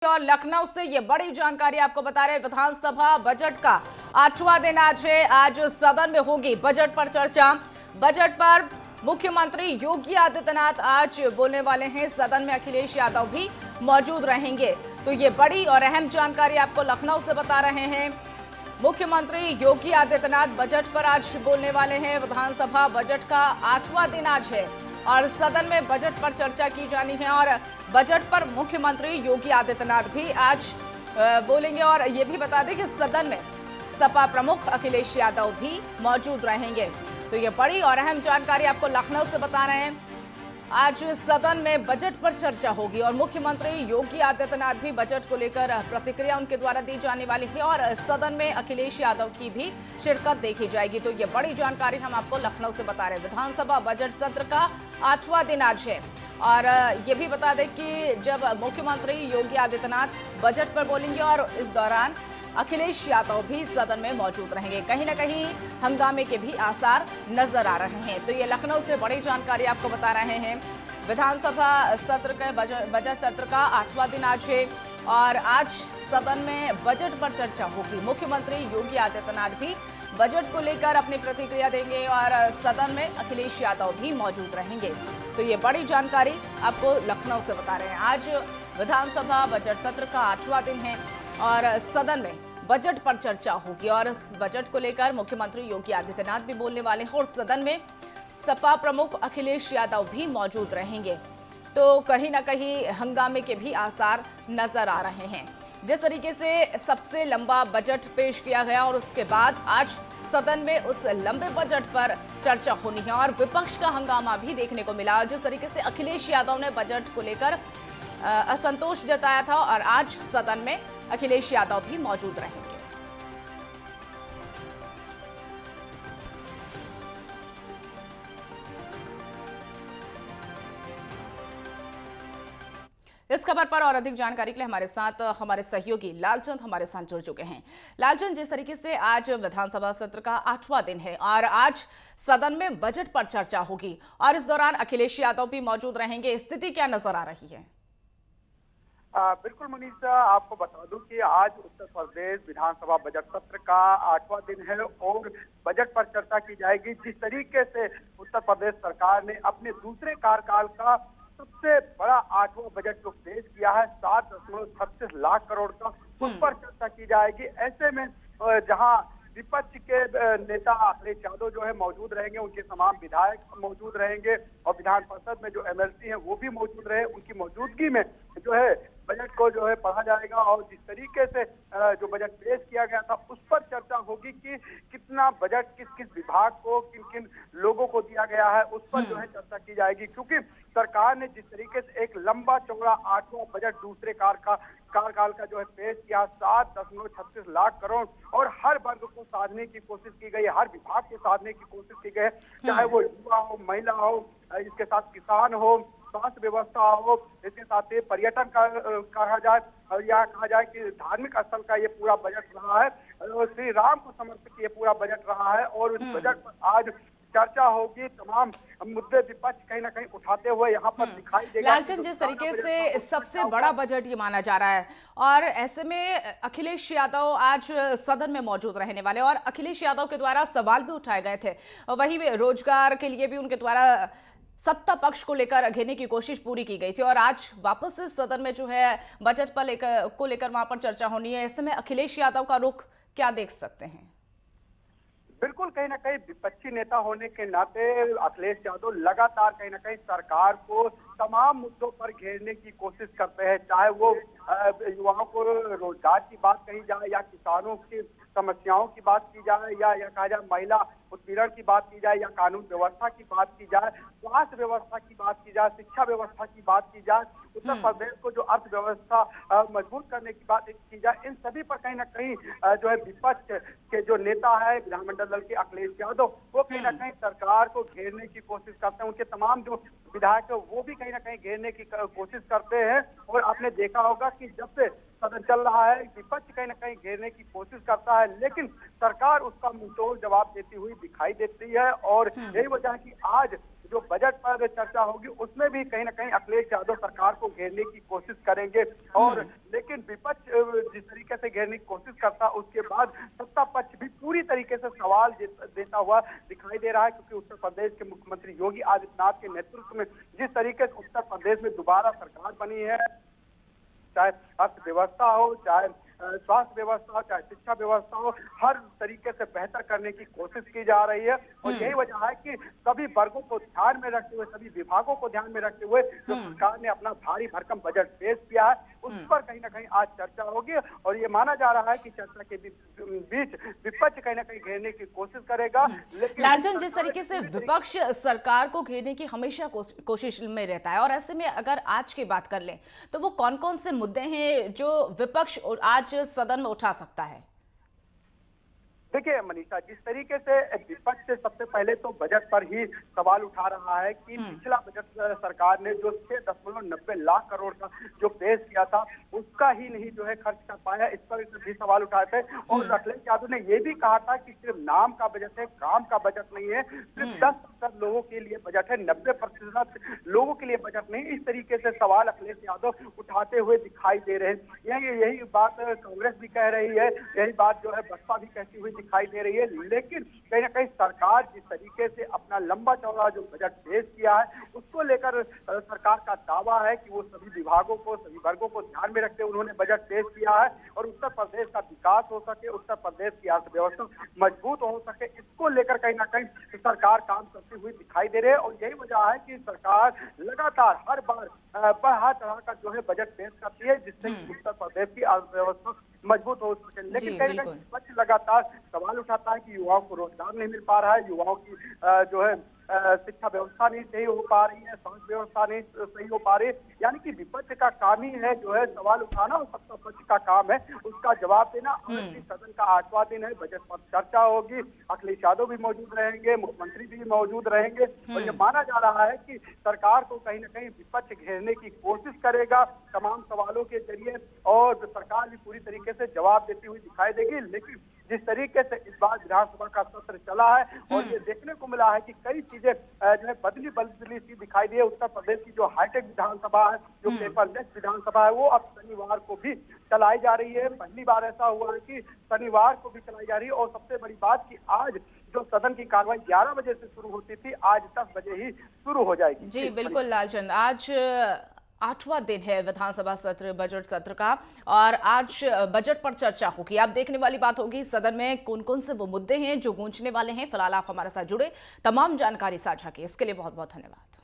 और लखनऊ से ये बड़ी जानकारी आपको बता रहे हैं। विधानसभा बजट का 8वां दिन आज है। आज सदन में होगी बजट पर चर्चा। बजट पर मुख्यमंत्री योगी आदित्यनाथ आज बोलने वाले हैं। सदन में अखिलेश यादव भी मौजूद रहेंगे। तो ये बड़ी और अहम जानकारी आपको लखनऊ से बता रहे हैं। मुख्यमंत्री योगी आदित्यनाथ बजट पर आज बोलने वाले हैं। विधानसभा बजट का 8वां दिन आज है और सदन में बजट पर चर्चा की जानी है और बजट पर मुख्यमंत्री योगी आदित्यनाथ भी आज बोलेंगे। और ये भी बता दें कि सदन में सपा प्रमुख अखिलेश यादव भी मौजूद रहेंगे। तो ये बड़ी और अहम जानकारी आपको लखनऊ से बता रहे हैं। आज सदन में बजट पर चर्चा होगी और मुख्यमंत्री योगी आदित्यनाथ भी बजट को लेकर प्रतिक्रिया उनके द्वारा दी जाने वाली है और सदन में अखिलेश यादव की भी शिरकत देखी जाएगी। तो ये बड़ी जानकारी हम आपको लखनऊ से बता रहे हैं। विधानसभा बजट सत्र का 8वां दिन आज है और ये भी बता दें कि जब मुख्यमंत्री योगी आदित्यनाथ बजट पर बोलेंगे और इस दौरान अखिलेश यादव भी सदन में मौजूद रहेंगे। कहीं ना कहीं हंगामे के भी आसार नजर आ रहे हैं। तो ये लखनऊ से बड़ी जानकारी आपको बता रहे हैं। विधानसभा सत्र के बजट सत्र का 8वां दिन आज है और आज सदन में बजट पर चर्चा होगी। मुख्यमंत्री योगी आदित्यनाथ भी बजट को लेकर अपनी प्रतिक्रिया देंगे और सदन में अखिलेश यादव भी मौजूद रहेंगे। तो ये बड़ी जानकारी आपको लखनऊ से बता रहे हैं। आज विधानसभा बजट सत्र का 8वां दिन है और सदन में बजट पर चर्चा होगी और इस बजट को लेकर मुख्यमंत्री योगी आदित्यनाथ भी बोलने वाले हैं और सदन में सपा प्रमुख अखिलेश यादव भी मौजूद रहेंगे। तो कहीं ना कहीं हंगामे के भी आसार नजर आ रहे हैं। जिस तरीके से सबसे लंबा बजट पेश किया गया और उसके बाद आज सदन में उस लंबे बजट पर चर्चा होनी है और विपक्ष का हंगामा भी देखने को मिला। जिस तरीके से अखिलेश यादव ने बजट को लेकर असंतोष जताया था और आज सदन में अखिलेश यादव भी मौजूद रहेंगे। इस खबर पर और अधिक जानकारी के लिए हमारे साथ हमारे सहयोगी लालचंद हमारे साथ जुड़ चुके हैं। लालचंद, जिस तरीके से आज विधानसभा सत्र का 8वां दिन है और आज सदन में बजट पर चर्चा होगी और इस दौरान अखिलेश यादव भी मौजूद रहेंगे, स्थिति क्या नजर आ रही है? बिल्कुल मनीषा, आपको बता दूं कि आज उत्तर प्रदेश विधानसभा बजट सत्र का 8वां दिन है और बजट पर चर्चा की जाएगी। जिस तरीके से उत्तर प्रदेश सरकार ने अपने दूसरे कार्यकाल का सबसे बड़ा 8वां बजट जो पेश किया है 7.36 लाख करोड़ का, उस पर चर्चा की जाएगी। ऐसे में जहां विपक्ष के नेता अखिलेश यादव जो है मौजूद रहेंगे, उनके तमाम विधायक मौजूद रहेंगे और विधान परिषद में जो एमएलसी हैं वो भी मौजूद रहे, उनकी मौजूदगी में जो है बजट को जो है पढ़ा जाएगा और जिस तरीके से जो बजट पेश किया गया था उस पर चर्चा होगी कि कितना बजट किस किस विभाग को किन किन लोगों को दिया गया है, उस पर जो है चर्चा की जाएगी। क्योंकि सरकार ने जिस तरीके से एक लंबा चौड़ा 8वां बजट दूसरे कार्यकाल का जो है पेश किया 7.36 लाख करोड़ और हर वर्ग को साधने की कोशिश की गई, हर विभाग को साधने की कोशिश की गई, चाहे वो युवा हो, महिला हो, इसके साथ किसान हो, स्वास्थ्य व्यवस्था हो, इसके साथ ही पर्यटन का कहा जाए और या कहा जाए कि धार्मिक स्थल का ये पूरा बजट रहा है, श्री राम को समर्पित ये पूरा बजट रहा है और उस बजट पर आज चर्चा होगी। तमाम मुद्दे विपक्ष कहीं ना कहीं उठाते हुए यहाँ पर दिखाई देगा। लालचंद, जिस तरीके से सबसे बड़ा बजट ये माना जा रहा है और ऐसे में अखिलेश यादव आज सदन में मौजूद रहने वाले और अखिलेश यादव के द्वारा सवाल भी उठाए गए थे, वही रोजगार के लिए भी उनके द्वारा सत्ता पक्ष को लेकर घेरने की कोशिश पूरी की गई थी और आज वापस इस सदन में जो है बजट पर लेकर वहां पर चर्चा होनी है। ऐसे में अखिलेश यादव का रुख क्या देख सकते हैं? बिल्कुल, कहीं ना कहीं विपक्षी नेता होने के नाते अखिलेश यादव लगातार कहीं ना कहीं सरकार को तमाम मुद्दों पर घेरने की कोशिश करते हैं, चाहे वो युवाओं को रोजगार की बात कही जाए या किसानों की समस्याओं की बात की जाए या कहा जाए महिला उत्पीड़न की बात की जाए या कानून व्यवस्था की बात की जाए, स्वास्थ्य व्यवस्था की बात की जाए, शिक्षा व्यवस्था की बात की जाए, उत्तर प्रदेश को जो अर्थव्यवस्था मजबूत करने की बात की जाए, इन सभी पर कहीं ना कहीं जो है विपक्ष के जो नेता है विधानमंडल दल के अखिलेश यादव वो कहीं ना कहीं सरकार को घेरने की कोशिश करते हैं। उनके तमाम जो विधायक है वो भी कहीं ना कहीं घेरने की कोशिश करते हैं और आपने देखा होगा कि जब से सदन चल रहा है विपक्ष कहीं ना कहीं घेरने की कोशिश करता है, लेकिन सरकार उसका मुंहतोड़ जवाब देती हुई दिखाई देती है और यही वजह है कि आज जो बजट पर चर्चा होगी उसमें भी कहीं ना कहीं अखिलेश यादव सरकार को घेरने की कोशिश करेंगे। और लेकिन विपक्ष जिस तरीके से घेरने की कोशिश करता, उसके बाद सत्ता पक्ष भी पूरी तरीके से सवाल देता हुआ दिखाई दे रहा है, क्योंकि उत्तर प्रदेश के मुख्यमंत्री योगी आदित्यनाथ के नेतृत्व में जिस तरीके से उत्तर प्रदेश में दोबारा सरकार बनी है, चाहे अर्थव्यवस्था हो, चाहे स्वास्थ्य व्यवस्था हो, चाहे शिक्षा व्यवस्था हो, हर तरीके से बेहतर करने की कोशिश की जा रही है। और यही वजह है कि सभी वर्गों को ध्यान में रखते हुए, सभी विभागों को ध्यान में रखते हुए जो सरकार ने अपना भारी भरकम बजट पेश किया है, उस पर कहीं ना कहीं आज चर्चा होगी। और ये माना जा रहा है कि चर्चा के बीच विपक्ष कहीं ना कहीं घेरने की कोशिश करेगा। लेकिन लालचंद, जिस तरीके से विपक्ष सरकार को घेरने की हमेशा कोशिश में रहता है, और ऐसे में अगर आज की बात कर लें तो वो कौन कौन से मुद्दे हैं जो विपक्ष आज सदन में उठा सकता है? देखिए मनीषा, जिस तरीके से विपक्ष से सबसे पहले तो बजट पर ही सवाल उठा रहा है कि पिछला बजट सरकार ने जो 6.90 लाख करोड़ का जो पेश किया था उसका ही नहीं जो है खर्च कर पाया, इस पर भी सवाल उठाए थे। और अखिलेश यादव ने यह भी कहा था कि सिर्फ नाम का बजट है, काम का बजट नहीं है, सिर्फ 10% लोगों के लिए बजट है, 90% लोगों के लिए बजट नहीं। इस तरीके से सवाल अखिलेश यादव उठाते हुए दिखाई दे रहे हैं। यही बात कांग्रेस भी कह रही है, यही बात जो है बसपा भी कहती हुई दिखाई दे रही है। लेकिन कहीं ना कहीं सरकार जिस तरीके से अपना लंबा चौड़ा जो बजट पेश किया है उसको लेकर सरकार का दावा है कि वो सभी विभागों को, सभी वर्गों को ध्यान में रखते हुए उन्होंने बजट पेश किया है, और उत्तर प्रदेश का विकास हो सके, उत्तर प्रदेश की अर्थव्यवस्था मजबूत हो सके, इसको लेकर कहीं ना कहीं सरकार काम करती हुई दिखाई दे रही है। और यही वजह है कि सरकार लगातार हर बार बढ़ा चढ़ा कर जो है बजट पेश करती है, जिससे उत्तर प्रदेश की अर्थव्यवस्था मजबूत हो सके। लेकिन कहीं ना कहीं विपक्ष लगातार सवाल उठाता है कि युवाओं को रोजगार नहीं मिल पा रहा है, युवाओं की जो है शिक्षा व्यवस्था नहीं सही हो पा रही है, स्वास्थ्य व्यवस्था नहीं सही हो पा रही है। यानी कि विपक्ष का काम ही है जो है सवाल उठाना, और सत्ता पक्ष का काम है उसका जवाब देना। सदन का 8वां दिन है, बजट पर चर्चा होगी, अखिलेश यादव भी मौजूद रहेंगे, मुख्यमंत्री भी मौजूद रहेंगे। और ये माना जा रहा है कि सरकार को कहीं ना कहीं विपक्ष घेरने की कोशिश करेगा तमाम सवालों के जरिए, और सरकार भी पूरी तरीके से जवाब देती हुई दिखाई देगी। लेकिन जिस तरीके से इस बार विधानसभा का सत्र चला है और ये देखने को मिला है कि कई चीजें जो है बदली सी दिखाई दी है। उत्तर प्रदेश की जो हाईटेक विधानसभा है, जो पेपरलेस विधानसभा है, वो अब शनिवार को भी चलाई जा रही है। पहली बार ऐसा हुआ है कि शनिवार को भी चलाई जा रही है। और सबसे बड़ी बात कि आज जो सदन की कार्रवाई 11 बजे से शुरू होती थी, आज 10 बजे ही शुरू हो जाएगी। जी बिल्कुल लालचंद, आज 8वां दिन है विधानसभा सत्र, बजट सत्र का, और आज बजट पर चर्चा होगी। आप देखने वाली बात होगी सदन में कौन कौन से वो मुद्दे हैं जो गूंजने वाले हैं। फिलहाल आप हमारे साथ जुड़े, तमाम जानकारी साझा की, इसके लिए बहुत बहुत धन्यवाद।